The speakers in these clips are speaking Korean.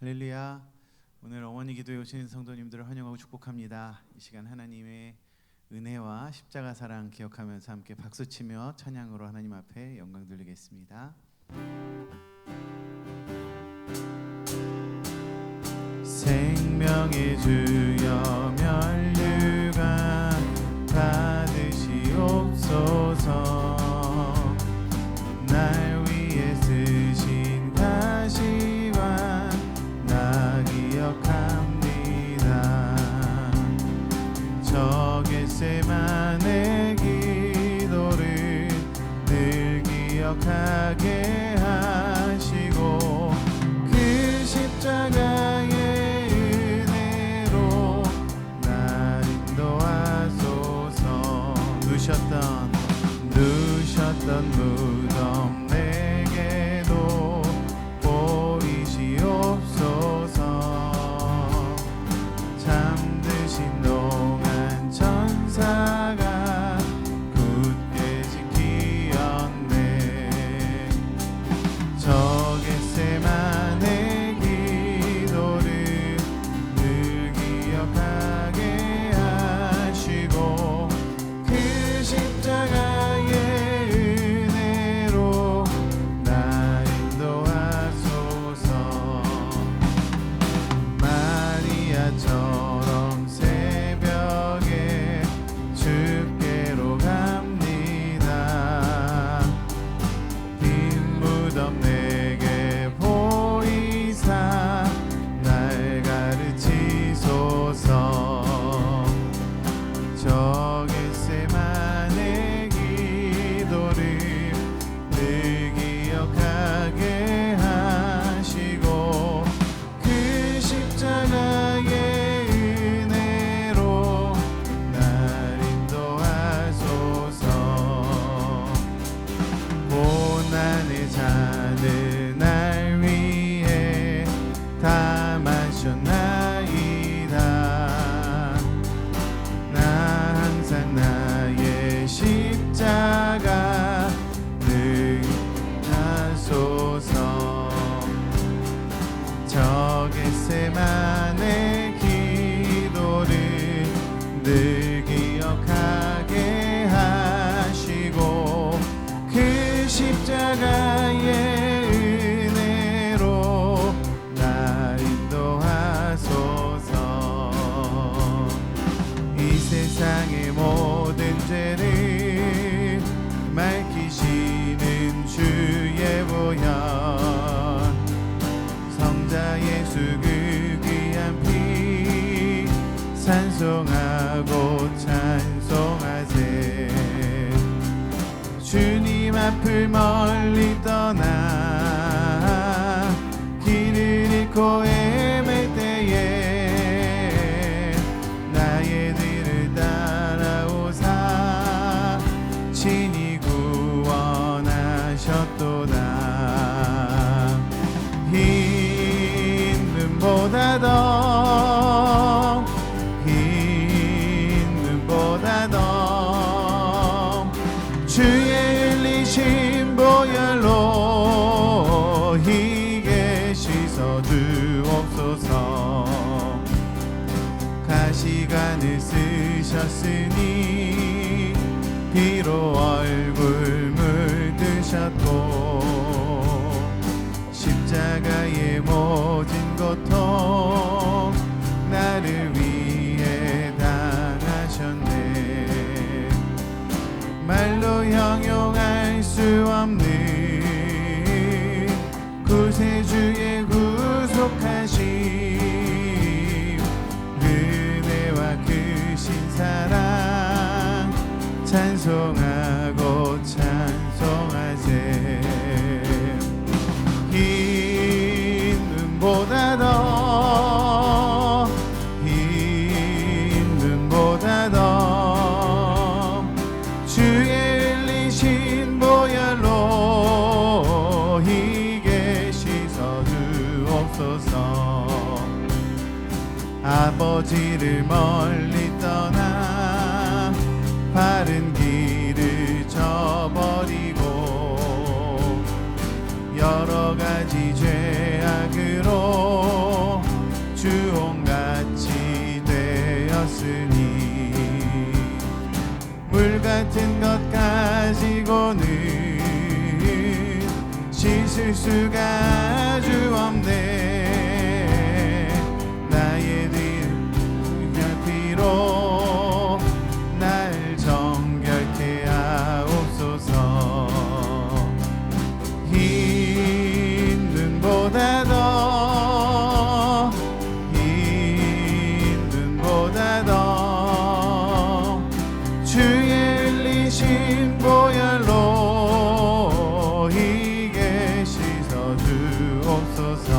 할렐루야. 오늘 어머니 기도에 오신 성도님들을 환영하고 축복합니다. 이 시간 하나님의 은혜와 십자가 사랑 기억하면서 함께 박수치며 찬양으로 하나님 앞에 영광 돌리겠습니다. 생명의 주여 면류관 받으시옵소서. 날 위해 쓰신 가시관 나 기억합니다. 저 겟세마네 기도를 늘 기억하게 하시고 그 십자가의 은혜로 날 인도하소서. 누셨던 무덤 내게도 보이시옵소서. 잠드신 동안 천사가 굳게 지키었네. 저 겟세마네 기도를 늘 기억하게 하시고 그 십자가의 은혜로 날 인도하소서. 마리아처럼 새벽에 주께로 갑니다. 빈 무덤 내게 보이사 날 가르치소서. 저 겟세마네 기도를 늘 기억하게 하시고 그 십자가의 은혜로 날 인도하소서. 고난의 잔을 날 위해 다 마셨나이다. 나 항상 나의 십자가 늘 하소서. 저 겟세마네 기도를 늘 기억하게 하시고 그 십자가의 은혜로 날 인도하소서. 이 세상의 모든 죄를 밝히시는 주의 보혈, 성자 예수 그 귀한 피 찬송하고 찬송하세. 주님 앞을 멀리 떠나 길을 잃고 헤맬 때에 나의 뒤를 따라오사 친히 구원하셨도다. 흰 눈보다 더 주의 흘리신 보혈로 희게 씻어주옵소서. 가시관을 쓰셨으니 피로 얼굴 물드셨고 십자가의 모든 고통 나를 위해 당하셨네. 말로 형용할 수 없는 구세주의 구속하심, 은혜와 크신 사랑 찬송하고 찬송하세. 흰 눈보다 더 주의 흘리신 보혈로 희게 씻어주옵소서. 아버지를 멀리 떠나 바른 길을 저버리고 여러 가지 죄악으로 없으니 물 같은 것 가지고는 씻을 수가 아주 없네. 나의 피로 날 정결케 하옵소서. 흰 눈보다 더 주의 흘리신 보혈로 이게 씻어 주옵소서.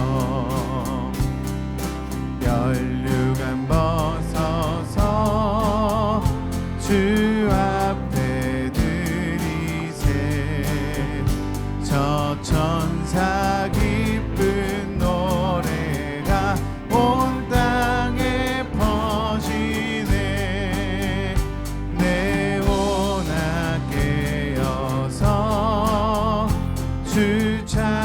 면류관 벗어서 주 앞에 드리세. 저 천사 기쁜 노래가 온 땅에 퍼지네. 내 온악 깨어서 주 찬송하여라.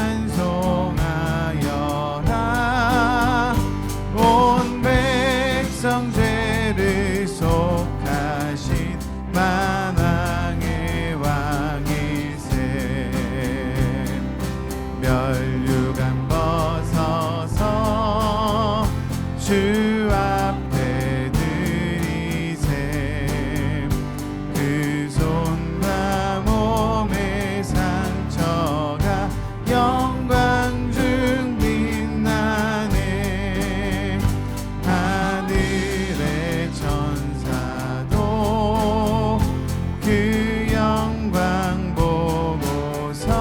온 백성 죄를 속하신 만왕의 왕일세. 면류관 벗어서 주 앞에 드리세. 그 손과 몸의 상처가 영광 중 빛나네. 하늘의 천사도 그 영광 보고서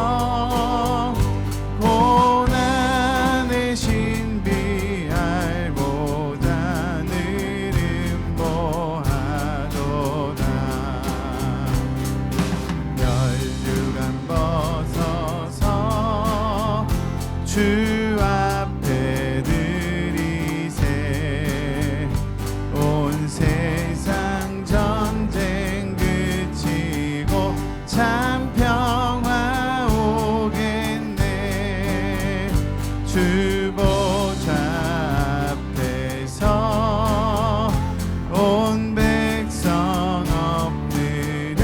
고난의 신비 알고자 늘 음보하도다. 면류관 벗어서 주 앞에 드리세. 온 세상 전쟁 그치고 참 평화 오겠네. 주 보좌 앞에서 온 백성 엎드려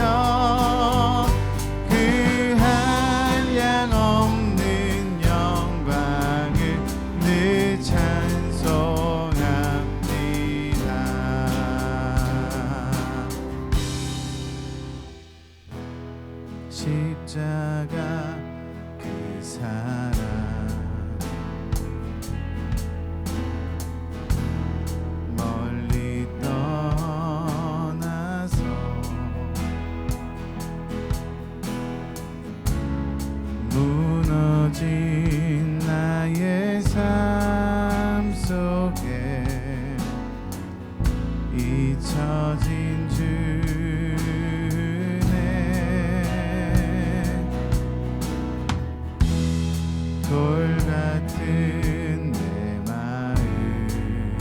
그 한량 없는 영광을 늘 찬송합니다. 십자가 그 사랑 멀리 떠나서 무너진 나의 삶 속에 잊혀진 주네. 돌 같은 내 마음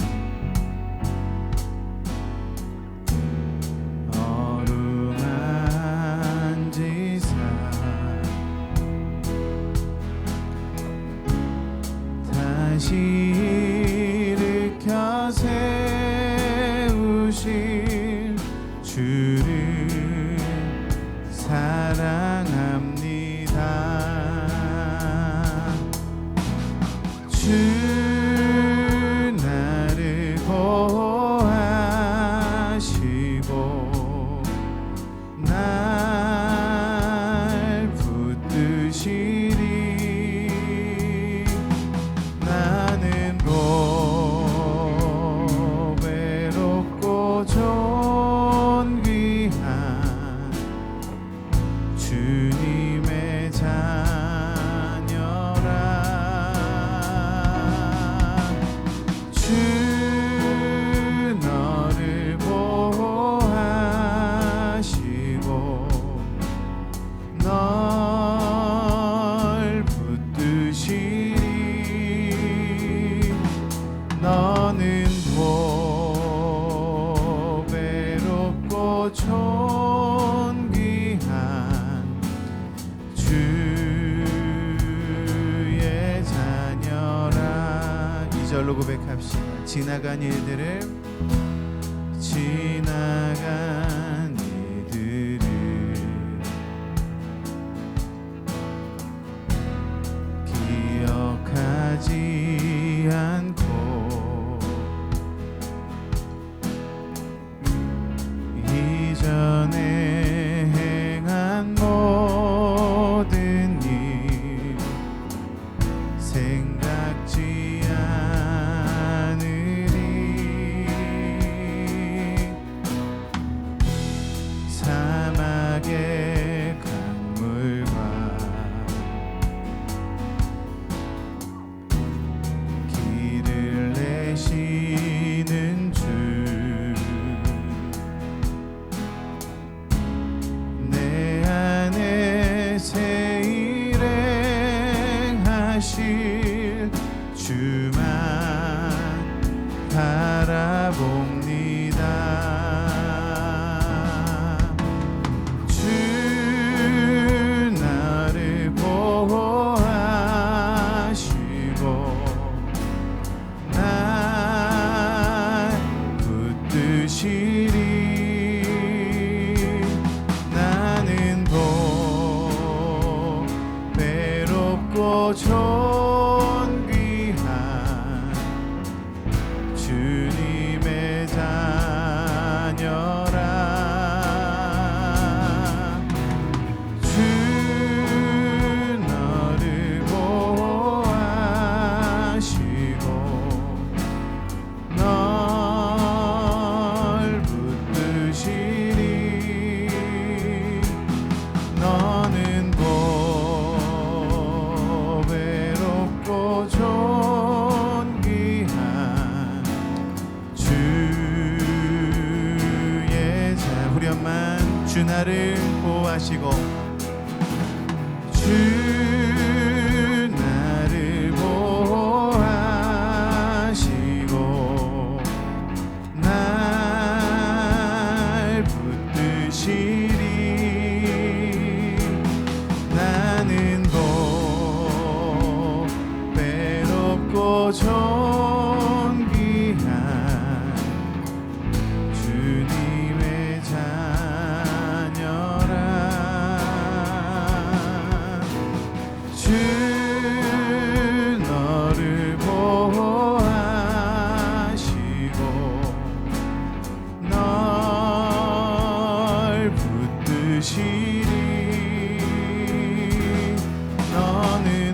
어루만지사 다시 일으켜 세우신 주를 사랑합니다. 주 나를 보호하시고 날 붙드시리. 나는 보배롭고 존귀한 주님의 자녀라. 주 너를 보호하시고 널 붙드시리. 너는 보배롭고 존귀한 주의 자녀라. 2절로 고백합시다. 지나간 일들을 지나간 이들을 기억하지 않고 이전에 행한 모든 일 생각지 않으리. 사막의 강물과 길을 내시는 주, 내 안에 새 일행하실 주만 바라봅니다. 주 나를 보호하시고 날 붙드시리. 나는 외롭고 존귀한 주님의 자녀라. 주 너를 보호하시고 널 붙드시리. 너는 외롭고 존귀한 주의 자. 후렴만. 주 나를 보호하시고 주 나를 보호하시고 날 붙드시리. 나는 외롭고 존귀한 주님의 자녀라. 주 너를 보호하시고 널 붙드시리. 너는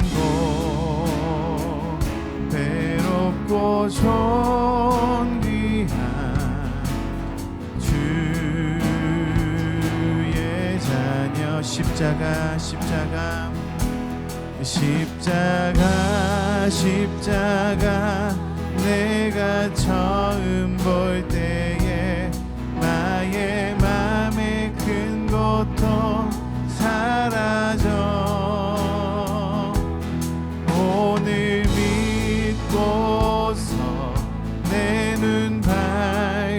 외롭고 존귀한 주의 자녀. 십자가 십자가 십자가 십자가. 내가 처음 볼 때에 나의 맘의 큰 고통 사라져. 오늘 믿고서 내 눈 밝았네.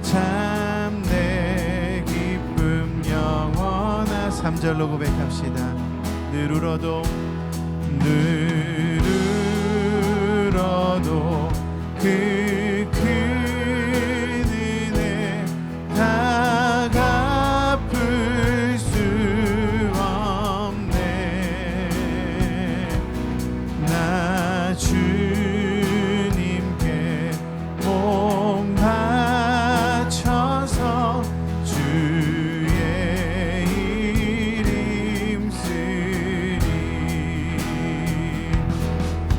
참 내 기쁨 영원한. 3절로 고백합시다. 늘 울어도 그 큰 은혜 다 갚을 수 없네. 나 주님께 몸 바쳐서 주의 이름 쓰리.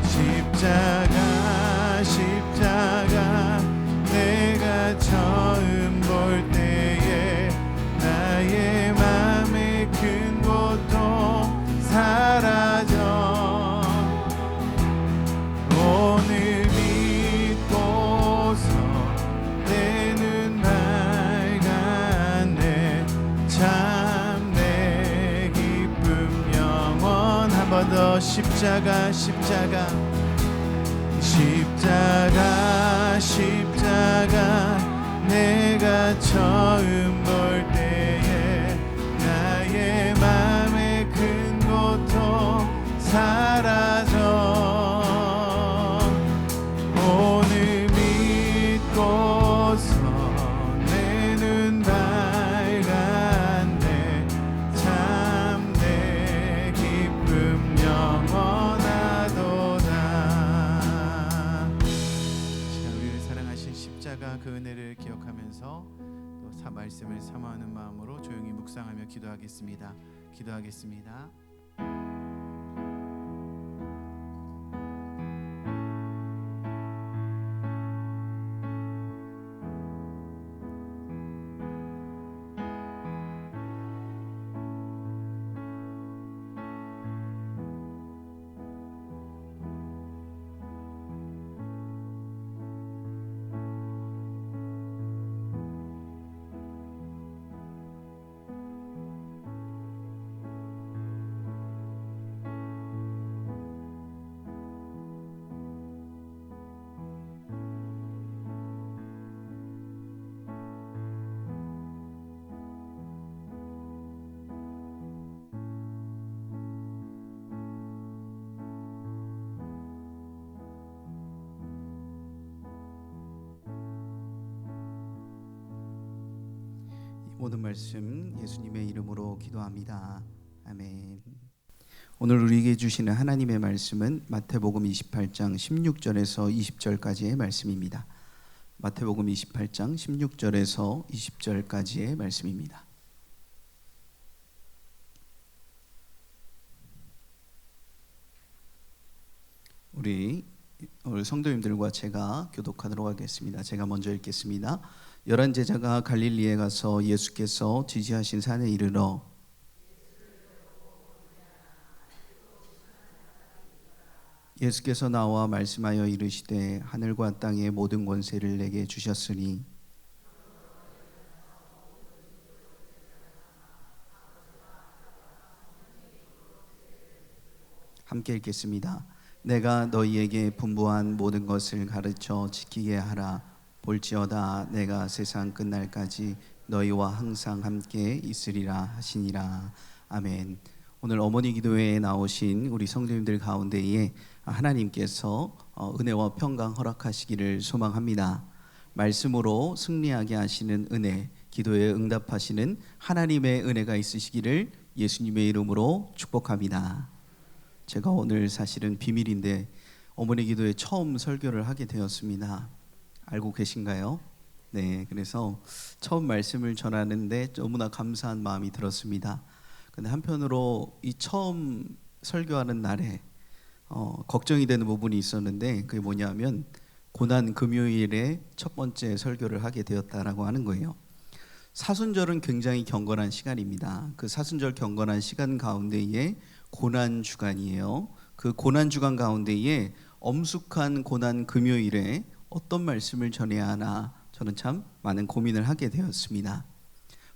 십자가 십자가. 내가 처음 볼 때에 나의 맘의 큰 고통 사라져. 오늘 믿고서 내 눈 밝았네. 참 내 기쁨 영원. 한 번 더. 십자가 십자가 십자가 십자가. 내가 처음 볼 때에 나의 맘의 큰 고통 사라져. 오늘 믿고 위해서 또 말씀을 사모하는 마음으로 조용히 묵상하며 기도하겠습니다. 기도하겠습니다. 모든 말씀 예수님의 이름으로 기도합니다. 아멘. 오늘 우리에게 주시는 하나님의 말씀은 마태복음 28장 16절에서 20절까지의 말씀입니다. 마태복음 28장 16절에서 20절까지의 말씀입니다. 우리 성도님들과 제가 교독하도록 하겠습니다. 제가 먼저 읽겠습니다. 11 제자가 갈릴리에 가서 예수께서 지시하신 산에 이르러 예수께서 나와 말씀하여 이르시되 하늘과 땅의 모든 권세를 내게 주셨으니 함께 읽겠습니다. 내가 너희에게 분부한 모든 것을 가르쳐 지키게 하라. 볼지어다 내가 세상 끝날까지 너희와 항상 함께 있으리라 하시니라. 아멘. 오늘 어머니 기도회에 나오신 우리 성도님들 가운데에 하나님께서 은혜와 평강 허락하시기를 소망합니다. 말씀으로 승리하게 하시는 은혜, 기도에 응답하시는 하나님의 은혜가 있으시기를 예수님의 이름으로 축복합니다. 제가 오늘 사실은 비밀인데 어머니 기도회 처음 설교를 하게 되었습니다. 알고 계신가요? 네, 그래서 처음 말씀을 전하는데 너무나 감사한 마음이 들었습니다. 근데 한편으로 이 처음 설교하는 날에 걱정이 되는 부분이 있었는데 그게 뭐냐면 고난 금요일에 첫 번째 설교를 하게 되었다라고 하는 거예요. 사순절은 굉장히 경건한 시간입니다. 그 사순절 경건한 시간 가운데에 고난 주간이에요. 그 고난 주간 가운데에 엄숙한 고난 금요일에 어떤 말씀을 전해야 하나 저는 참 많은 고민을 하게 되었습니다.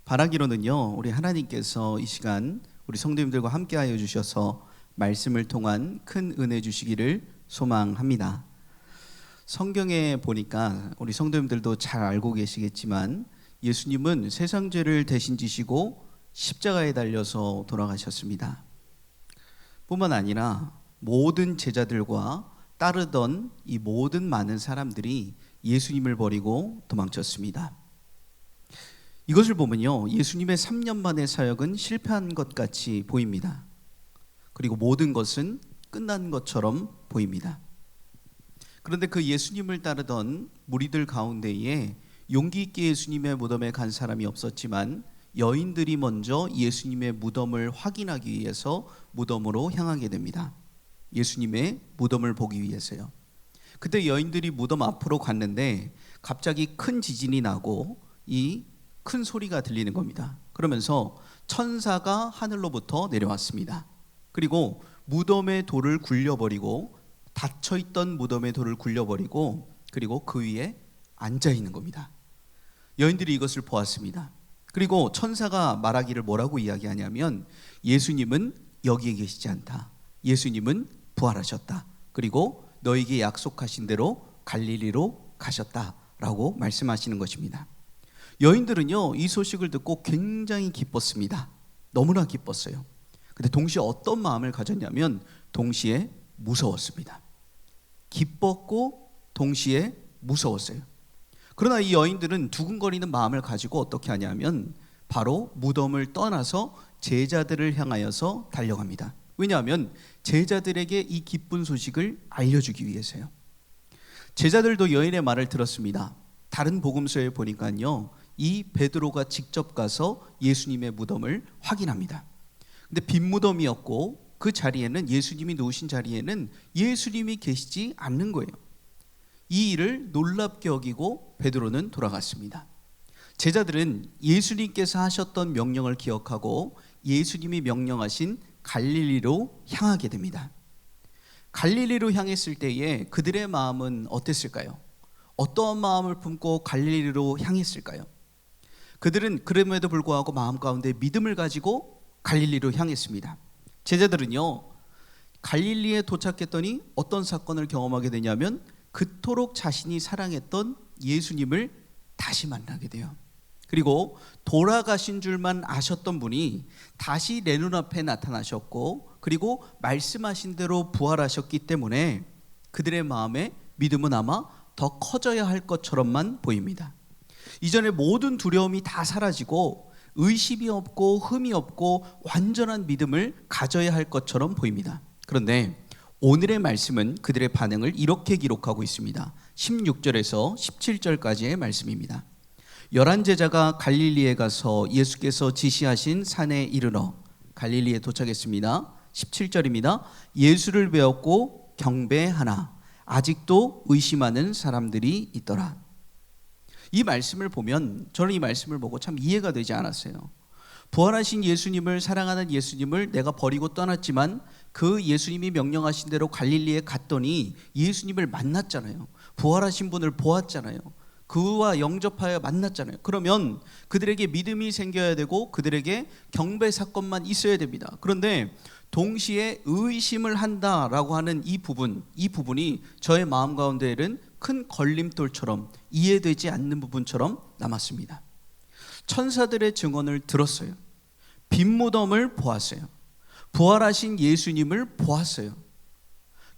바라기로는요, 우리 하나님께서 이 시간 우리 성도님들과 함께하여 주셔서 말씀을 통한 큰 은혜 주시기를 소망합니다. 성경에 보니까 우리 성도님들도 잘 알고 계시겠지만 예수님은 세상 죄를 대신 지시고 십자가에 달려서 돌아가셨습니다. 뿐만 아니라 모든 제자들과 따르던 이 모든 많은 사람들이 예수님을 버리고 도망쳤습니다. 이것을 보면요, 예수님의 3년 만의 사역은 실패한 것 같이 보입니다. 그리고 모든 것은 끝난 것처럼 보입니다. 그런데 그 예수님을 따르던 무리들 가운데에 용기 있게 예수님의 무덤에 간 사람이 없었지만 여인들이 먼저 예수님의 무덤을 확인하기 위해서 무덤으로 향하게 됩니다. 예수님의 무덤을 보기 위해서요. 그때 여인들이 무덤 앞으로 갔는데 갑자기 큰 지진이 나고 이 큰 소리가 들리는 겁니다. 그러면서 천사가 하늘로부터 내려왔습니다. 그리고 무덤의 돌을 굴려버리고 닫혀있던 무덤의 돌을 굴려버리고 그리고 그 위에 앉아있는 겁니다. 여인들이 이것을 보았습니다. 그리고 천사가 말하기를 뭐라고 이야기하냐면 예수님은 여기에 계시지 않다. 예수님은 부활하셨다. 그리고 너에게 약속하신 대로 갈릴리로 가셨다라고 말씀하시는 것입니다. 여인들은요, 이 소식을 듣고 굉장히 기뻤습니다. 너무나 기뻤어요. 근데 동시에 어떤 마음을 가졌냐면 동시에 무서웠습니다. 기뻤고 동시에 무서웠어요. 그러나 이 여인들은 두근거리는 마음을 가지고 어떻게 하냐면 바로 무덤을 떠나서 제자들을 향하여서 달려갑니다. 왜냐하면 제자들에게 이 기쁜 소식을 알려주기 위해서요. 제자들도 여인의 말을 들었습니다. 다른 복음서에 보니까요, 이 베드로가 직접 가서 예수님의 무덤을 확인합니다. 근데 빈 무덤이었고 그 자리에는 예수님이 누우신 자리에는 예수님이 계시지 않는 거예요. 이 일을 놀랍게 여기고 베드로는 돌아갔습니다. 제자들은 예수님께서 하셨던 명령을 기억하고 예수님이 명령하신 갈릴리로 향하게 됩니다. 갈릴리로 향했을 때에 그들의 마음은 어땠을까요? 어떠한 마음을 품고 갈릴리로 향했을까요? 그들은 그럼에도 불구하고 마음 가운데 믿음을 가지고 갈릴리로 향했습니다. 제자들은요, 갈릴리에 도착했더니 어떤 사건을 경험하게 되냐면 그토록 자신이 사랑했던 예수님을 다시 만나게 돼요. 그리고 돌아가신 줄만 아셨던 분이 다시 내 눈앞에 나타나셨고, 그리고 말씀하신 대로 부활하셨기 때문에 그들의 마음에 믿음은 아마 더 커져야 할 것처럼만 보입니다. 이전에 모든 두려움이 다 사라지고 의심이 없고 흠이 없고 완전한 믿음을 가져야 할 것처럼 보입니다. 그런데 오늘의 말씀은 그들의 반응을 이렇게 기록하고 있습니다. 16절에서 17절까지의 말씀입니다. 11제자가 갈릴리에 가서 예수께서 지시하신 산에 이르러 갈릴리에 도착했습니다. 17절입니다. 예수를 배웠고 경배하나 아직도 의심하는 사람들이 있더라. 이 말씀을 보면 저는 이 말씀을 보고 참 이해가 되지 않았어요. 부활하신 예수님을, 사랑하는 예수님을 내가 버리고 떠났지만 그 예수님이 명령하신 대로 갈릴리에 갔더니 예수님을 만났잖아요. 부활하신 분을 보았잖아요. 그와 영접하여 만났잖아요. 그러면 그들에게 믿음이 생겨야 되고 그들에게 경배 사건만 있어야 됩니다. 그런데 동시에 의심을 한다라고 하는 이 부분이 저의 마음 가운데에는 큰 걸림돌처럼 이해되지 않는 부분처럼 남았습니다. 천사들의 증언을 들었어요. 빈 무덤을 보았어요. 부활하신 예수님을 보았어요.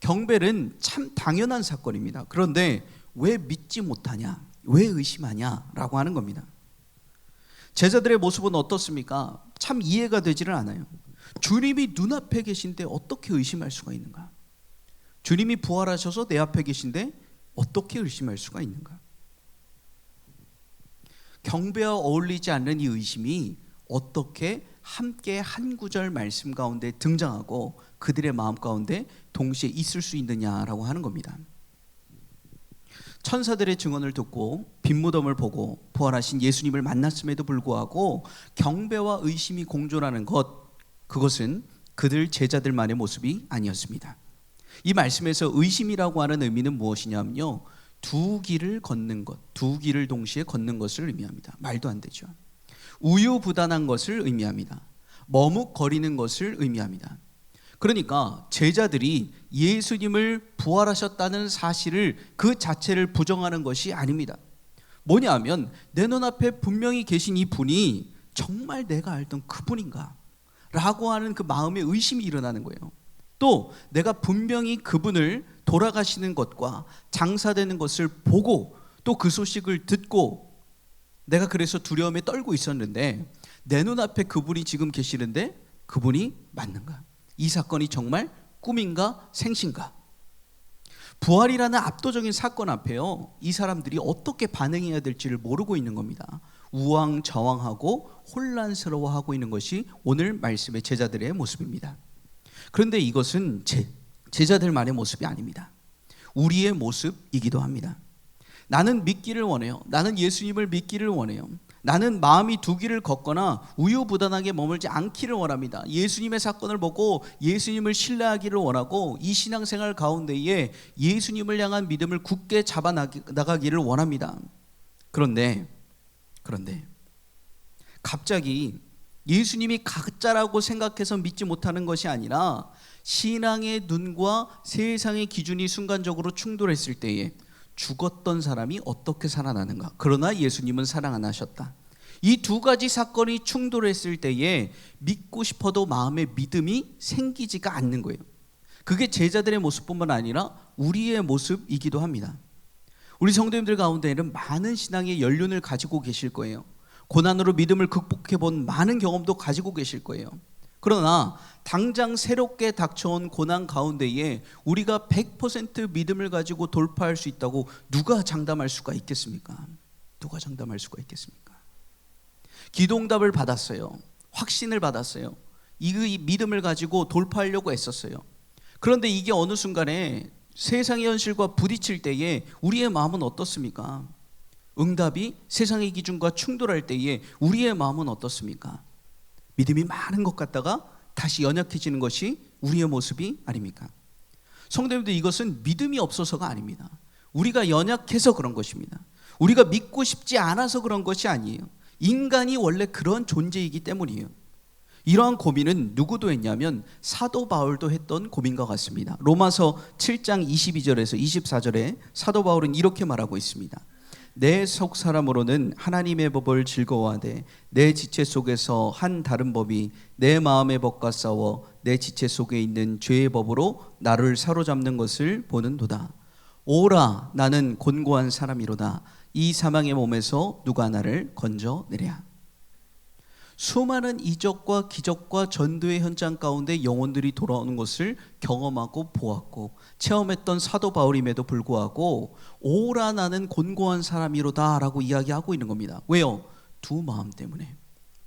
경배는 참 당연한 사건입니다. 그런데 왜 믿지 못하냐? 왜 의심하냐라고 하는 겁니다. 제자들의 모습은 어떻습니까? 참 이해가 되지를 않아요. 주님이 눈앞에 계신데 어떻게 의심할 수가 있는가? 주님이 부활하셔서 내 앞에 계신데 어떻게 의심할 수가 있는가? 경배와 어울리지 않는 이 의심이 어떻게 함께 한 구절 말씀 가운데 등장하고 그들의 마음 가운데 동시에 있을 수 있느냐라고 하는 겁니다. 천사들의 증언을 듣고 빈 무덤을 보고 부활하신 예수님을 만났음에도 불구하고 경배와 의심이 공존하는 그것은 그들 제자들만의 모습이 아니었습니다. 이 말씀에서 의심이라고 하는 의미는 무엇이냐면요, 두 길을 걷는 것, 두 길을 동시에 걷는 것을 의미합니다. 말도 안 되죠. 우유부단한 것을 의미합니다. 머뭇거리는 것을 의미합니다. 그러니까 제자들이 예수님을 부활하셨다는 사실을 그 자체를 부정하는 것이 아닙니다. 뭐냐면 내 눈앞에 분명히 계신 이 분이 정말 내가 알던 그분인가? 라고 하는 그 마음의 의심이 일어나는 거예요. 또 내가 분명히 그분을 돌아가시는 것과 장사되는 것을 보고 또 그 소식을 듣고 내가 그래서 두려움에 떨고 있었는데 내 눈앞에 그분이 지금 계시는데 그분이 맞는가? 이 사건이 정말 꿈인가 생신가? 부활이라는 압도적인 사건 앞에요, 이 사람들이 어떻게 반응해야 될지를 모르고 있는 겁니다. 우왕좌왕하고 혼란스러워하고 있는 것이 오늘 말씀의 제자들의 모습입니다. 그런데 이것은 제자들만의 모습이 아닙니다. 우리의 모습이기도 합니다. 나는 믿기를 원해요. 나는 예수님을 믿기를 원해요. 나는 마음이 두 길을 걷거나 우유부단하게 머물지 않기를 원합니다. 예수님의 사건을 보고 예수님을 신뢰하기를 원하고 이 신앙생활 가운데에 예수님을 향한 믿음을 굳게 잡아나가기를 원합니다. 그런데 갑자기 예수님이 가짜라고 생각해서 믿지 못하는 것이 아니라 신앙의 눈과 세상의 기준이 순간적으로 충돌했을 때에 죽었던 사람이 어떻게 살아나는가? 그러나 예수님은 살아 안 하셨다. 이 두 가지 사건이 충돌했을 때에 믿고 싶어도 마음에 믿음이 생기지가 않는 거예요. 그게 제자들의 모습뿐만 아니라 우리의 모습이기도 합니다. 우리 성도님들 가운데에는 많은 신앙의 연륜을 가지고 계실 거예요. 고난으로 믿음을 극복해 본 많은 경험도 가지고 계실 거예요. 그러나 당장 새롭게 닥쳐온 고난 가운데에 우리가 100% 믿음을 가지고 돌파할 수 있다고 누가 장담할 수가 있겠습니까? 누가 장담할 수가 있겠습니까? 기도응답을 받았어요. 확신을 받았어요. 이 믿음을 가지고 돌파하려고 애썼어요. 그런데 이게 어느 순간에 세상의 현실과 부딪힐 때에 우리의 마음은 어떻습니까? 응답이 세상의 기준과 충돌할 때에 우리의 마음은 어떻습니까? 믿음이 많은 것 같다가 다시 연약해지는 것이 우리의 모습이 아닙니까? 성도님들, 이것은 믿음이 없어서가 아닙니다. 우리가 연약해서 그런 것입니다. 우리가 믿고 싶지 않아서 그런 것이 아니에요. 인간이 원래 그런 존재이기 때문이에요. 이러한 고민은 누구도 했냐면 사도 바울도 했던 고민과 같습니다. 로마서 7장 22절에서 24절에 사도 바울은 이렇게 말하고 있습니다. 내 속 사람으로는 하나님의 법을 즐거워하되 내 지체 속에서 한 다른 법이 내 마음의 법과 싸워 내 지체 속에 있는 죄의 법으로 나를 사로잡는 것을 보는도다. 오라, 나는 곤고한 사람이로다. 이 사망의 몸에서 누가 나를 건져내랴. 수많은 이적과 기적과 전도의 현장 가운데 영혼들이 돌아오는 것을 경험하고 보았고 체험했던 사도 바울임에도 불구하고 오라, 나는 곤고한 사람이로다 라고 이야기하고 있는 겁니다. 왜요? 두 마음 때문에.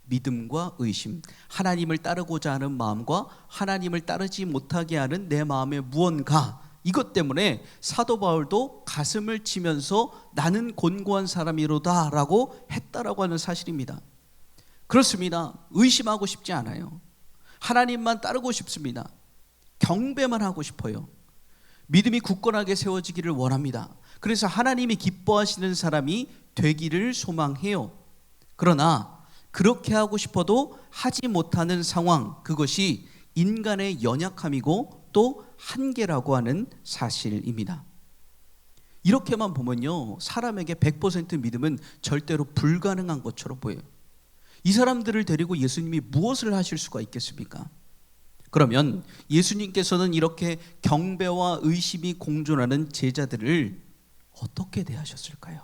믿음과 의심, 하나님을 따르고자 하는 마음과 하나님을 따르지 못하게 하는 내 마음의 무언가, 이것 때문에 사도 바울도 가슴을 치면서 나는 곤고한 사람이로다 라고 했다라고 하는 사실입니다. 그렇습니다. 의심하고 싶지 않아요. 하나님만 따르고 싶습니다. 경배만 하고 싶어요. 믿음이 굳건하게 세워지기를 원합니다. 그래서 하나님이 기뻐하시는 사람이 되기를 소망해요. 그러나 그렇게 하고 싶어도 하지 못하는 상황, 그것이 인간의 연약함이고 또 한계라고 하는 사실입니다. 이렇게만 보면요, 사람에게 100% 믿음은 절대로 불가능한 것처럼 보여요. 이 사람들을 데리고 예수님이 무엇을 하실 수가 있겠습니까? 그러면 예수님께서는 이렇게 경배와 의심이 공존하는 제자들을 어떻게 대하셨을까요?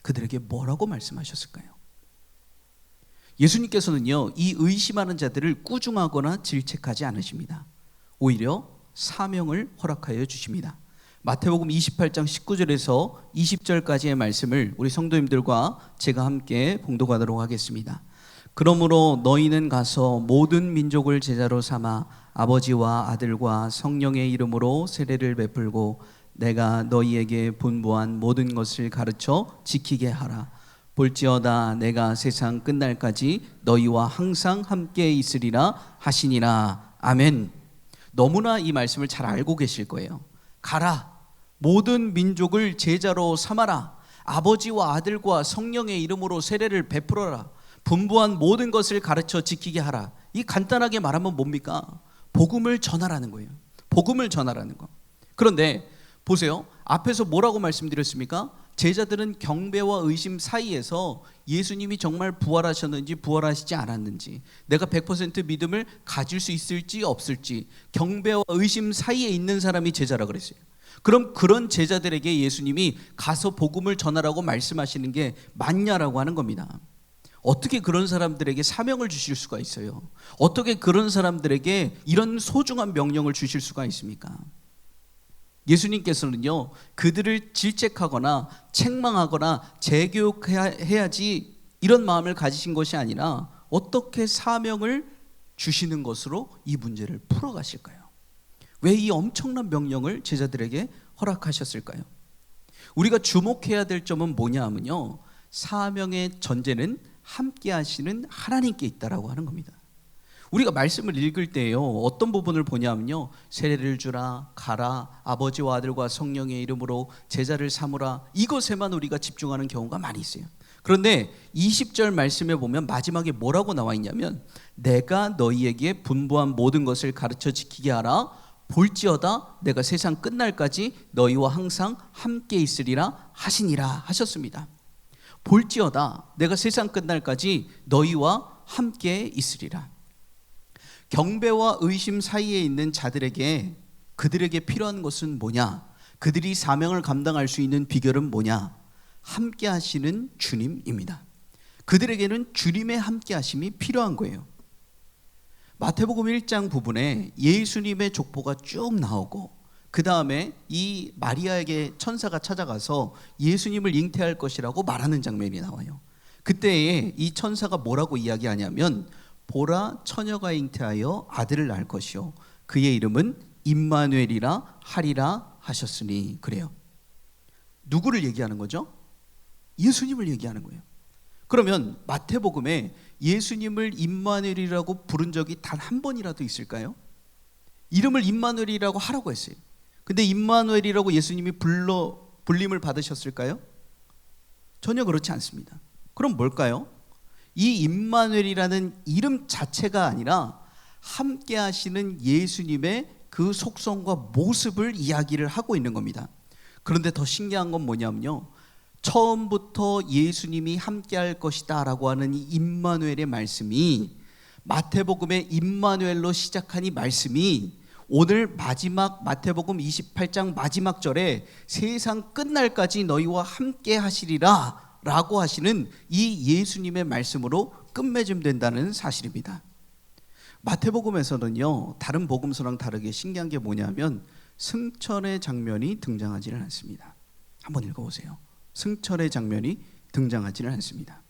그들에게 뭐라고 말씀하셨을까요? 예수님께서는요, 이 의심하는 자들을 꾸중하거나 질책하지 않으십니다. 오히려 사명을 허락하여 주십니다. 마태복음 28장 19절에서 20절까지의 말씀을 우리 성도님들과 제가 함께 봉독하도록 하겠습니다. 그러므로 너희는 가서 모든 민족을 제자로 삼아 아버지와 아들과 성령의 이름으로 세례를 베풀고 내가 너희에게 분부한 모든 것을 가르쳐 지키게 하라. 볼지어다 내가 세상 끝날까지 너희와 항상 함께 있으리라 하시니라. 아멘. 너무나 이 말씀을 잘 알고 계실 거예요. 가라, 모든 민족을 제자로 삼아라, 아버지와 아들과 성령의 이름으로 세례를 베풀어라, 분부한 모든 것을 가르쳐 지키게 하라. 이 간단하게 말하면 뭡니까? 복음을 전하라는 거예요. 복음을 전하라는 거. 그런데 보세요, 앞에서 뭐라고 말씀드렸습니까? 제자들은 경배와 의심 사이에서 예수님이 정말 부활하셨는지 부활하시지 않았는지, 내가 100% 믿음을 가질 수 있을지 없을지, 경배와 의심 사이에 있는 사람이 제자라 그랬어요. 그럼 그런 제자들에게 예수님이 가서 복음을 전하라고 말씀하시는 게 맞냐라고 하는 겁니다. 어떻게 그런 사람들에게 사명을 주실 수가 있어요? 어떻게 그런 사람들에게 이런 소중한 명령을 주실 수가 있습니까? 예수님께서는요, 그들을 질책하거나 책망하거나 재교육해야지 이런 마음을 가지신 것이 아니라 어떻게 사명을 주시는 것으로 이 문제를 풀어가실까요? 왜 이 엄청난 명령을 제자들에게 허락하셨을까요? 우리가 주목해야 될 점은 뭐냐 하면요, 사명의 전제는 함께 하시는 하나님께 있다라고 하는 겁니다. 우리가 말씀을 읽을 때요, 어떤 부분을 보냐면요, 세례를 주라, 가라, 아버지와 아들과 성령의 이름으로 제자를 삼으라, 이것에만 우리가 집중하는 경우가 많이 있어요. 그런데 20절 말씀에 보면 마지막에 뭐라고 나와 있냐면 내가 너희에게 분부한 모든 것을 가르쳐 지키게 하라. 볼지어다 내가 세상 끝날까지 너희와 항상 함께 있으리라 하시니라 하셨습니다. 볼지어다 내가 세상 끝날까지 너희와 함께 있으리라. 경배와 의심 사이에 있는 자들에게, 그들에게 필요한 것은 뭐냐? 그들이 사명을 감당할 수 있는 비결은 뭐냐? 함께 하시는 주님입니다. 그들에게는 주님의 함께 하심이 필요한 거예요. 마태복음 1장 부분에 예수님의 족보가 쭉 나오고 그 다음에 이 마리아에게 천사가 찾아가서 예수님을 잉태할 것이라고 말하는 장면이 나와요. 그때에 이 천사가 뭐라고 이야기하냐면 보라 처녀가 잉태하여 아들을 낳을 것이요 그의 이름은 임마누엘이라 하리라 하셨으니. 그래요. 누구를 얘기하는 거죠? 예수님을 얘기하는 거예요. 그러면 마태복음에 예수님을 임마누엘이라고 부른 적이 단 한 번이라도 있을까요? 이름을 임마누엘이라고 하라고 했어요. 근데 임마누엘이라고 예수님이 불림을 받으셨을까요? 전혀 그렇지 않습니다. 그럼 뭘까요? 이 임마누엘이라는 이름 자체가 아니라 함께 하시는 예수님의 그 속성과 모습을 이야기를 하고 있는 겁니다. 그런데 더 신기한 건 뭐냐면요, 처음부터 예수님이 함께 할 것이다 라고 하는 이 임마누엘의 말씀이 마태복음의 임마누엘로 시작한 이 말씀이 오늘 마지막 마태복음 28장 마지막 절에 세상 끝날까지 너희와 함께 하시리라 라고 하시는 이 예수님의 말씀으로 끝맺음된다는 사실입니다. 마태복음에서는요, 다른 복음서랑 다르게 신기한 게 뭐냐면 승천의 장면이 등장하지는 않습니다. 한번 읽어보세요. 승천의 장면이 등장하지는 않습니다.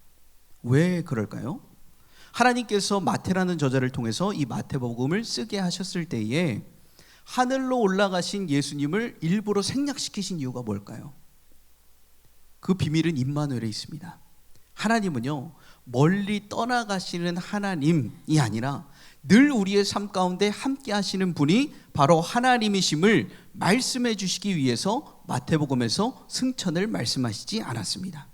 왜 그럴까요? 하나님께서 마태라는 저자를 통해서 이 마태복음을 쓰게 하셨을 때에 하늘로 올라가신 예수님을 일부러 생략시키신 이유가 뭘까요? 그 비밀은 임마누엘에 있습니다. 하나님은요, 멀리 떠나가시는 하나님이 아니라 늘 우리의 삶 가운데 함께 하시는 분이 바로 하나님이심을 말씀해 주시기 위해서 마태복음에서 승천을 말씀하시지 않았습니다.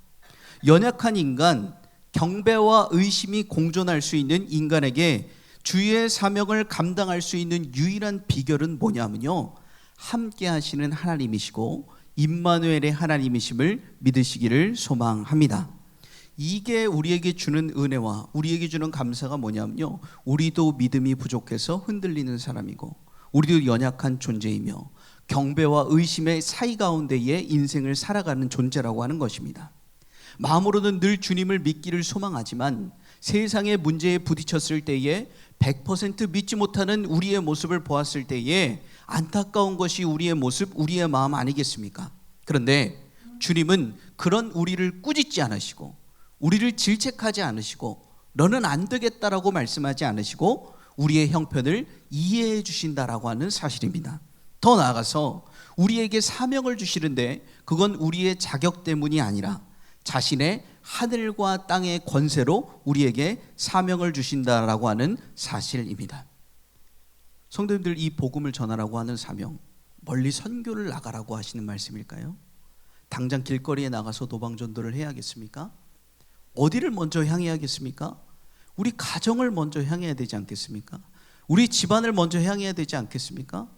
연약한 인간, 경배와 의심이 공존할 수 있는 인간에게 주의 사명을 감당할 수 있는 유일한 비결은 뭐냐면요, 함께 하시는 하나님이시고 임마누엘의 하나님이심을 믿으시기를 소망합니다. 이게 우리에게 주는 은혜와 우리에게 주는 감사가 뭐냐면요, 우리도 믿음이 부족해서 흔들리는 사람이고 우리도 연약한 존재이며 경배와 의심의 사이 가운데의 인생을 살아가는 존재라고 하는 것입니다. 마음으로는 늘 주님을 믿기를 소망하지만 세상의 문제에 부딪혔을 때에 100% 믿지 못하는 우리의 모습을 보았을 때에 안타까운 것이 우리의 모습, 우리의 마음 아니겠습니까? 그런데 주님은 그런 우리를 꾸짖지 않으시고 우리를 질책하지 않으시고 너는 안 되겠다라고 말씀하지 않으시고 우리의 형편을 이해해 주신다라고 하는 사실입니다. 더 나아가서 우리에게 사명을 주시는데 그건 우리의 자격 때문이 아니라 자신의 하늘과 땅의 권세로 우리에게 사명을 주신다라고 하는 사실입니다. 성도님들, 이 복음을 전하라고 하는 사명, 멀리 선교를 나가라고 하시는 말씀일까요? 당장 길거리에 나가서 도방전도를 해야겠습니까? 어디를 먼저 향해야겠습니까? 우리 가정을 먼저 향해야 되지 않겠습니까? 우리 집안을 먼저 향해야 되지 않겠습니까?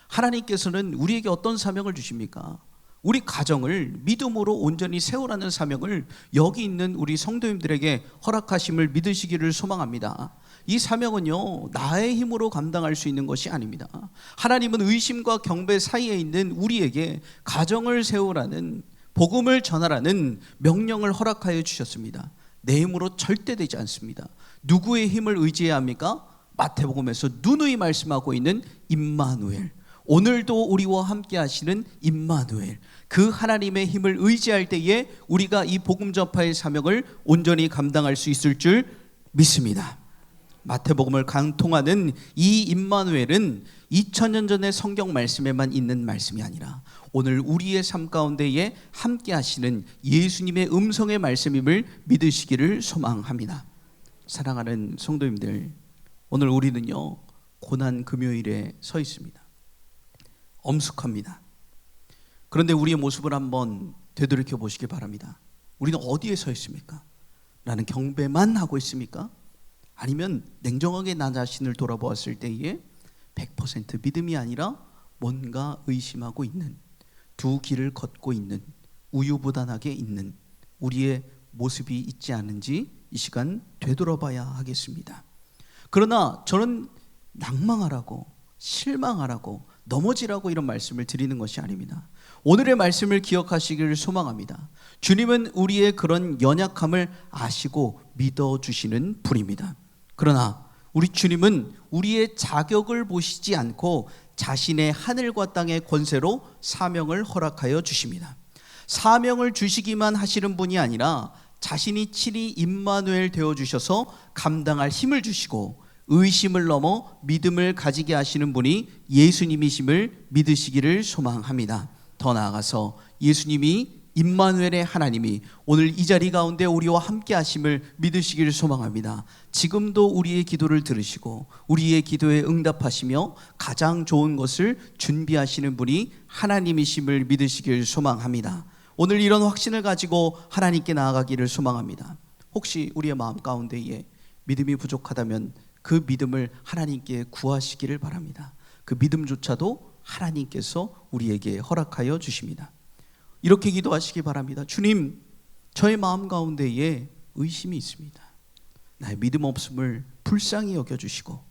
하나님께서는 우리에게 어떤 사명을 주십니까? 우리 가정을 믿음으로 온전히 세우라는 사명을 여기 있는 우리 성도님들에게 허락하심을 믿으시기를 소망합니다. 이 사명은요, 나의 힘으로 감당할 수 있는 것이 아닙니다. 하나님은 의심과 경배 사이에 있는 우리에게 가정을 세우라는, 복음을 전하라는 명령을 허락하여 주셨습니다. 내 힘으로 절대 되지 않습니다. 누구의 힘을 의지해야 합니까? 마태복음에서 누누이 말씀하고 있는 임마누엘, 오늘도 우리와 함께 하시는 임마누엘, 그 하나님의 힘을 의지할 때에 우리가 이 복음 전파의 사명을 온전히 감당할 수 있을 줄 믿습니다. 마태복음을 강통하는 이 임마누엘은 2000년 전의 성경 말씀에만 있는 말씀이 아니라 오늘 우리의 삶 가운데에 함께 하시는 예수님의 음성의 말씀임을 믿으시기를 소망합니다. 사랑하는 성도님들, 오늘 우리는요, 고난 금요일에 서 있습니다. 엄숙합니다. 그런데 우리의 모습을 한번 되돌이켜 보시기 바랍니다. 우리는 어디에 서 있습니까? 나는 경배만 하고 있습니까? 아니면 냉정하게 나 자신을 돌아보았을 때에 100% 믿음이 아니라 뭔가 의심하고 있는, 두 길을 걷고 있는, 우유부단하게 있는 우리의 모습이 있지 않은지 이 시간 되돌아봐야 하겠습니다. 그러나 저는 낭망하라고, 실망하라고, 넘어지라고 이런 말씀을 드리는 것이 아닙니다. 오늘의 말씀을 기억하시기를 소망합니다. 주님은 우리의 그런 연약함을 아시고 믿어주시는 분입니다. 그러나 우리 주님은 우리의 자격을 보시지 않고 자신의 하늘과 땅의 권세로 사명을 허락하여 주십니다. 사명을 주시기만 하시는 분이 아니라 자신이 친히 임마누엘 되어 주셔서 감당할 힘을 주시고 의심을 넘어 믿음을 가지게 하시는 분이 예수님이심을 믿으시기를 소망합니다. 더 나아가서 예수님이 임마누엘의 하나님이 오늘 이 자리 가운데 우리와 함께 하심을 믿으시기를 소망합니다. 지금도 우리의 기도를 들으시고 우리의 기도에 응답하시며 가장 좋은 것을 준비하시는 분이 하나님이심을 믿으시기를 소망합니다. 오늘 이런 확신을 가지고 하나님께 나아가기를 소망합니다. 혹시 우리의 마음 가운데에 믿음이 부족하다면 그 믿음을 하나님께 구하시기를 바랍니다. 그 믿음조차도 하나님께서 우리에게 허락하여 주십니다. 이렇게 기도하시기 바랍니다. 주님, 저의 마음 가운데에 의심이 있습니다. 나의 믿음 없음을 불쌍히 여겨주시고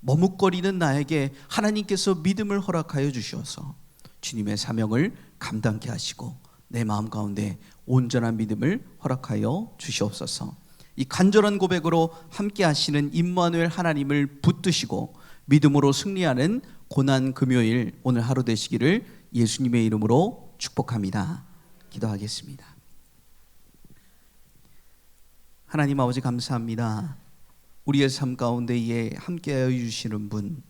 머뭇거리는 나에게 하나님께서 믿음을 허락하여 주셔서 주님의 사명을 감당케 하시고 내 마음 가운데 온전한 믿음을 허락하여 주시옵소서. 이 간절한 고백으로 함께 하시는 임마누엘 하나님을 붙드시고 믿음으로 승리하는 고난 금요일 오늘 하루 되시기를 예수님의 이름으로 축복합니다. 기도하겠습니다. 하나님 아버지 감사합니다. 우리의 삶 가운데에 함께하여 주시는 분,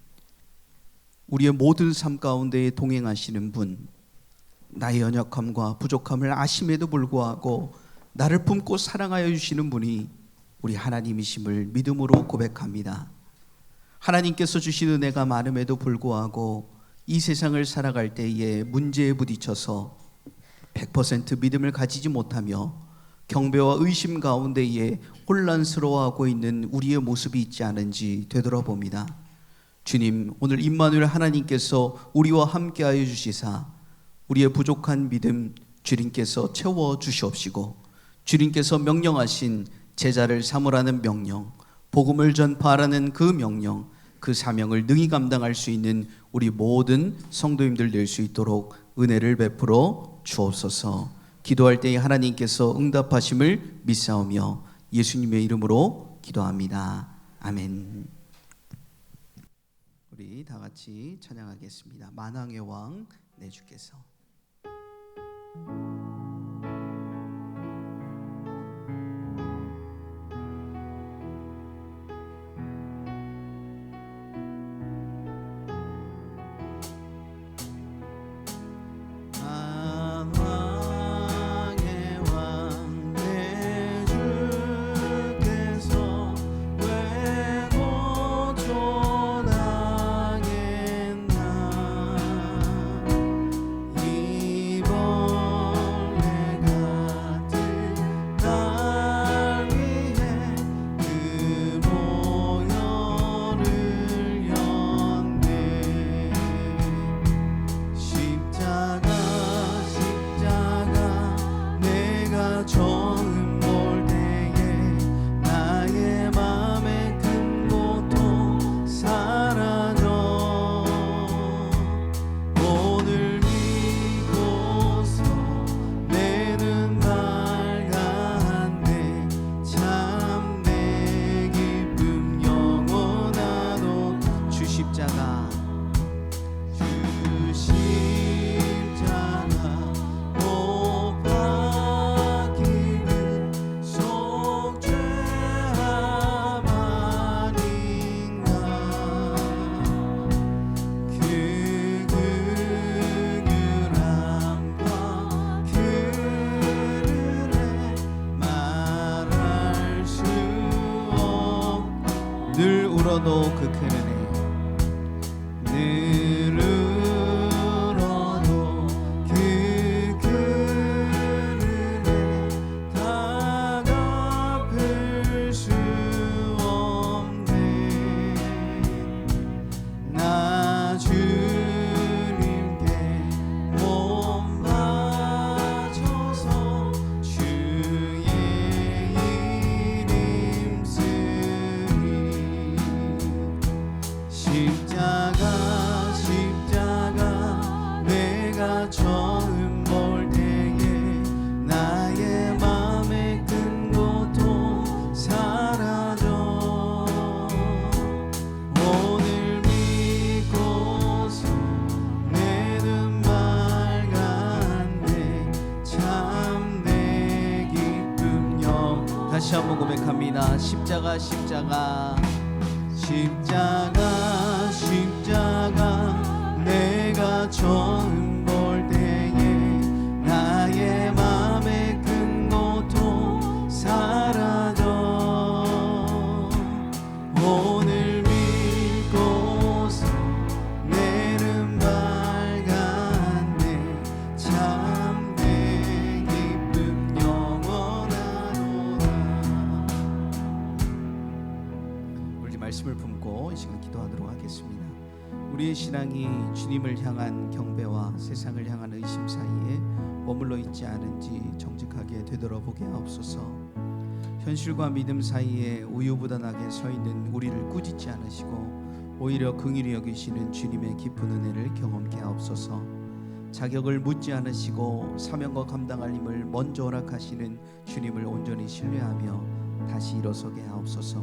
우리의 모든 삶 가운데에 동행하시는 분, 나의 연약함과 부족함을 아심에도 불구하고 나를 품고 사랑하여 주시는 분이 우리 하나님이심을 믿음으로 고백합니다. 하나님께서 주신 은혜가 많음에도 불구하고 이 세상을 살아갈 때에 문제에 부딪혀서 100% 믿음을 가지지 못하며 경배와 의심 가운데에 혼란스러워하고 있는 우리의 모습이 있지 않은지 되돌아봅니다. 주님, 오늘 임마누엘 하나님께서 우리와 함께하여 주시사 우리의 부족한 믿음 주님께서 채워 주시옵시고 주님께서 명령하신 제자를 삼으라는 명령, 복음을 전파하라는 그 명령, 그 사명을 능히 감당할 수 있는 우리 모든 성도님들 될 수 있도록 은혜를 베풀어 주옵소서. 기도할 때에 하나님께서 응답하심을 믿사오며 예수님의 이름으로 기도합니다. 아멘. 우리 다 같이 찬양하겠습니다. 만왕의 왕 내 주께서. 이번 다시 한번 고백합니다. 십자가 십자가 십자가 십자가 내가 처음 볼 때에 나의 맘의 큰 고통 사라져 오늘 믿고서 내는 밝았네 참된 기쁨 영원하도다. 우리 말씀을 품고 이 시간 기도하도록 하겠습니다. 우리의 신앙이 주님을 향한 경배와 세상을 향한 의심 사이에 머물러 있지 않은지 정직하게 되돌아보게 하옵소서. 현실과 믿음 사이에 우유부단하게 서 있는 우리를 꾸짖지 않으시고 오히려 긍휼히 여기시는 주님의 깊은 은혜를 경험케 하옵소서. 자격을 묻지 않으시고 사명과 감당할 힘을 먼저 허락하시는 주님을 온전히 신뢰하며 다시 일어서게 하옵소서.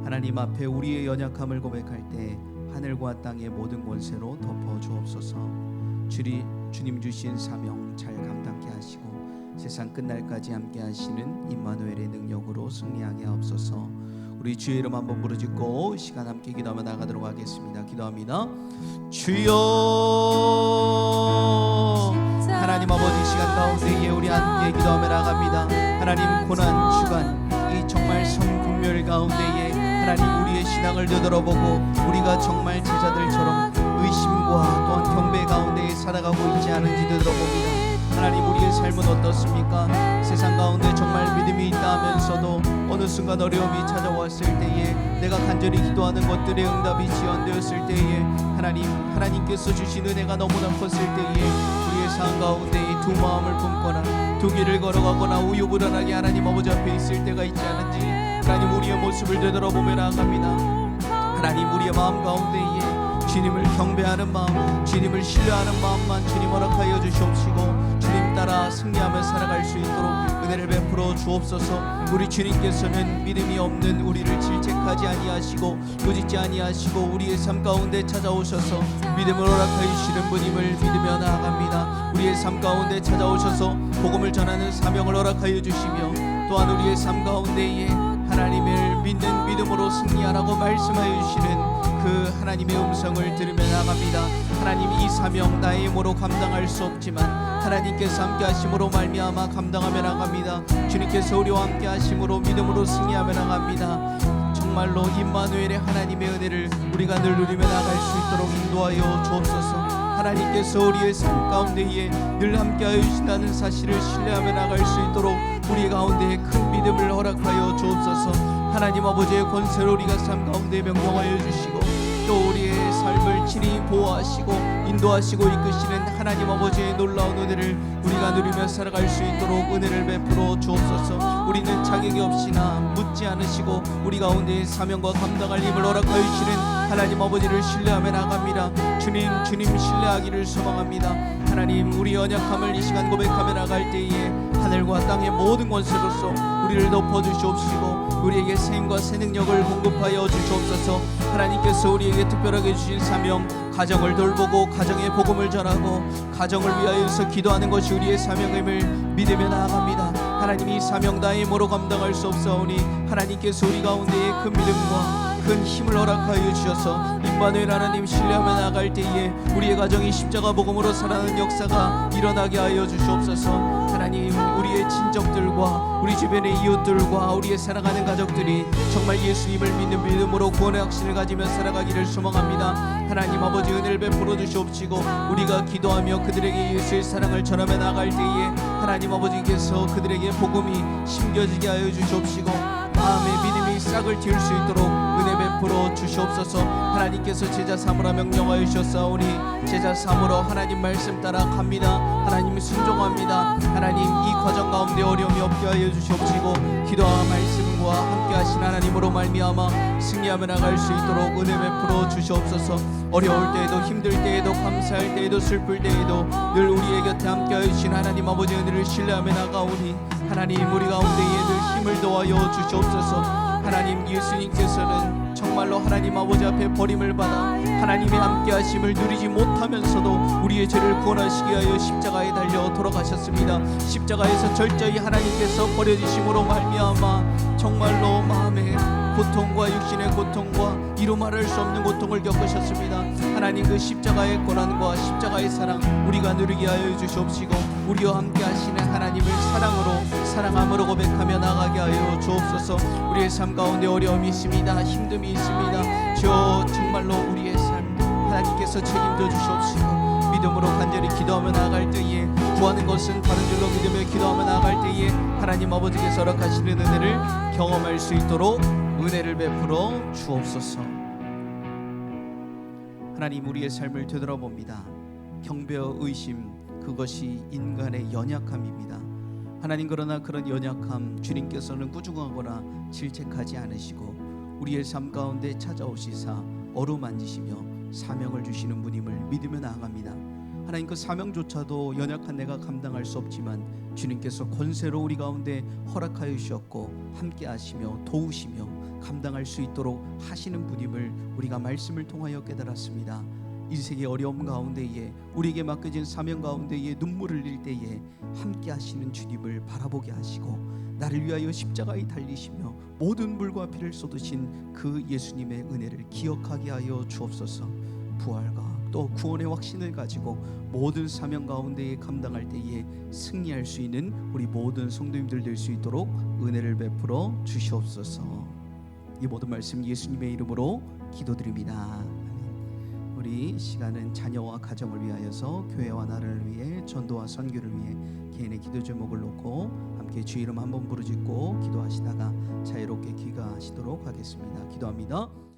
하나님 앞에 우리의 연약함을 고백할 때 하늘과 땅의 모든 권세로 덮어 주옵소서. 주님 주신 사명 잘 감당케 하시고 세상 끝날까지 함께 하시는 임마누엘의 능력으로 승리하게 하옵소서. 우리 주의 이름 한번 부르짖고 시간 함께 기도하며 나가도록 하겠습니다. 기도합니다. 주여 하나님 아버지 시간 가운데에 우리 함께 기도하며 나갑니다. 하나님 고난 주간 이 정말 성국멸 가운데에 하나님 우리의 신앙을 되돌아보고 우리가 정말 제자들처럼 의심과 또한 경배 가운데 살아가고 있지 않은지 되돌아봅니다. 하나님 우리의 삶은 어떻습니까? 세상 가운데 정말 믿음이 있다 하면서도 어느 순간 어려움이 찾아왔을 때에 내가 간절히 기도하는 것들의 응답이 지연되었을 때에 하나님께서 주신 은혜가 너무나 컸을 때에 우리의 삶 가운데 이 두 마음을 품거나 두 길을 걸어가거나 우유부단하게 하나님 아버지 앞에 있을 때가 있지 않은지 하나님 우리의 모습을 되돌아보며 나아갑니다. 하나님 우리의 마음 가운데에 주님을 경배하는 마음, 주님을 신뢰하는 마음만 주님 허락하여 주시옵시고 주님 따라 승리하며 살아갈 수 있도록 은혜를 베풀어 주옵소서. 우리 주님께서는 믿음이 없는 우리를 질책하지 아니하시고 꾸짖지 아니하시고 우리의 삶 가운데 찾아오셔서 믿음을 허락하여 주시는 분임을 믿으며 나아갑니다. 우리의 삶 가운데 찾아오셔서 복음을 전하는 사명을 허락하여 주시며 또한 우리의 삶 가운데에 하나님을 믿는 믿음으로 승리하라고 말씀하여 주시는 그 하나님의 음성을 들으며 나갑니다. 하나님 이 사명 나의 힘으로 감당할 수 없지만 하나님께서 함께 하심으로 말미암아 감당하며 나갑니다. 주님께서 우리와 함께 하심으로 믿음으로 승리하며 나갑니다. 정말로 임마누엘의 하나님의 은혜를 우리가 늘 누리며 나갈 수 있도록 인도하여 주옵소서. 하나님께서 우리의 삶 가운데에 늘 함께하여 주신다는 사실을 신뢰하며 나갈 수 있도록 우리 가운데에 큰 믿음을 허락하여 주옵소서. 하나님 아버지의 권세로 우리가 삶 가운데 명령하여 주시고 또 우리의 삶을 친히 보호하시고 인도하시고 이끄시는 하나님 아버지의 놀라운 은혜를 우리가 누리며 살아갈 수 있도록 은혜를 베풀어 주옵소서. 우리는 자격이 없이나 묻지 않으시고 우리 가운데의 사명과 감당할 힘을 허락하여 주시는 하나님 아버지를 신뢰하며 나갑니다. 주님 신뢰하기를 소망합니다. 하나님 우리 연약함을 이 시간 고백하며 나갈 때에 하늘과 땅의 모든 권세로서 우리를 덮어주시옵시고 우리에게 새 힘과 새 능력을 공급하여 주시옵소서. 하나님께서 우리에게 특별하게 주신 사명 가정을 돌보고 가정의 복음을 전하고 가정을 위하여서 기도하는 것이 우리의 사명임을 믿으며 나아갑니다. 하나님 이 사명 나의 힘으로 감당할 수 없사오니 하나님께서 우리 가운데에 큰 믿음과 큰 힘을 허락하여 주셔서 임마누엘 하나님 신뢰하며 나아갈 때에 우리의 가정이 십자가 복음으로 살아나는 역사가 일어나게 하여 주시옵소서. 하나님 우리의 친척들과 우리 주변의 이웃들과 우리의 사랑하는 가족들이 정말 예수님을 믿는 믿음으로 구원의 확신을 가지며 살아가기를 소망합니다. 하나님 아버지 은혜를 베풀어 주시옵시고 우리가 기도하며 그들에게 예수의 사랑을 전하며 나갈 때에 하나님 아버지께서 그들에게 복음이 심겨지게 하여 주시옵시고 마음의 믿음이 싹을 틔울 수 있도록 은혜 베풀어 주시옵소서. 하나님께서 제자 삼으라 명령하여 주셨사오니 제자 삼으러 하나님 말씀 따라 갑니다. 하나님 순종합니다. 하나님 이 과정 가운데 어려움이 없게 하여 주시옵시고 기도와 말씀과 함께 하신 하나님으로 말미암아 승리하며 나갈 수 있도록 은혜 베풀어 주시옵소서. 어려울 때에도 힘들 때에도 감사할 때에도 슬플 때에도 늘 우리의 곁에 함께 하여 주신 하나님 아버지 은혜를 신뢰하며 나가오니 하나님 우리 가운데에 늘 힘을 더하여 주시옵소서. 하나님 예수님께서는 정말로 하나님 아버지 앞에 버림을 받아 하나님의 함께하심을 누리지 못하면서도 우리의 죄를 구원하시기 위하여 십자가에 달려 돌아가셨습니다. 십자가에서 철저히 하나님께서 버려지심으로 말미암아 정말로 마음에 고통과 육신의 고통과 이루 말할 수 없는 고통을 겪으셨습니다. 하나님 그 십자가의 고난과 십자가의 사랑 우리가 누리게 하여 주시옵시고 우리와 함께 하시는 하나님을 사랑함으로 고백하며 나가게 하여 주옵소서. 우리의 삶 가운데 어려움이 있습니다. 힘듦이 있습니다. 주여 정말로 우리의 삶 하나님께서 책임져 주시옵시고 믿음으로 간절히 기도하며 나아갈 때에 구하는 것은 다른 줄로 믿으며 기도하며 나아갈 때에 하나님 아버지께서 허락하시는 은혜를 경험할 수 있도록 은혜를 베풀어 주옵소서. 하나님 우리의 삶을 되돌아봅니다. 경배와 의심 그것이 인간의 연약함입니다. 하나님 그러나 그런 연약함 주님께서는 꾸중하거나 질책하지 않으시고 우리의 삶 가운데 찾아오시사 어루만지시며 사명을 주시는 분임을 믿으며 나아갑니다. 하나님 그 사명조차도 연약한 내가 감당할 수 없지만 주님께서 권세로 우리 가운데 허락하여 주셨고 함께 하시며 도우시며 감당할 수 있도록 하시는 분임을 우리가 말씀을 통하여 깨달았습니다. 인생의 어려움 가운데에 우리에게 맡겨진 사명 가운데에 눈물을 흘릴 때에 함께 하시는 주님을 바라보게 하시고 나를 위하여 십자가에 달리시며 모든 물과 피를 쏟으신 그 예수님의 은혜를 기억하게 하여 주옵소서. 부활과 또 구원의 확신을 가지고 모든 사명 가운데에 감당할 때에 승리할 수 있는 우리 모든 성도님들 될 수 있도록 은혜를 베풀어 주시옵소서. 이 모든 말씀 예수님의 이름으로 기도드립니다. 아멘. 우리 시간은 자녀와 가정을 위하여서 교회와 나라를 위해 전도와 선교를 위해 개인의 기도 제목을 놓고 함께 주 이름 한번 부르짖고 기도하시다가 자유롭게 귀가하시도록 하겠습니다. 기도합니다.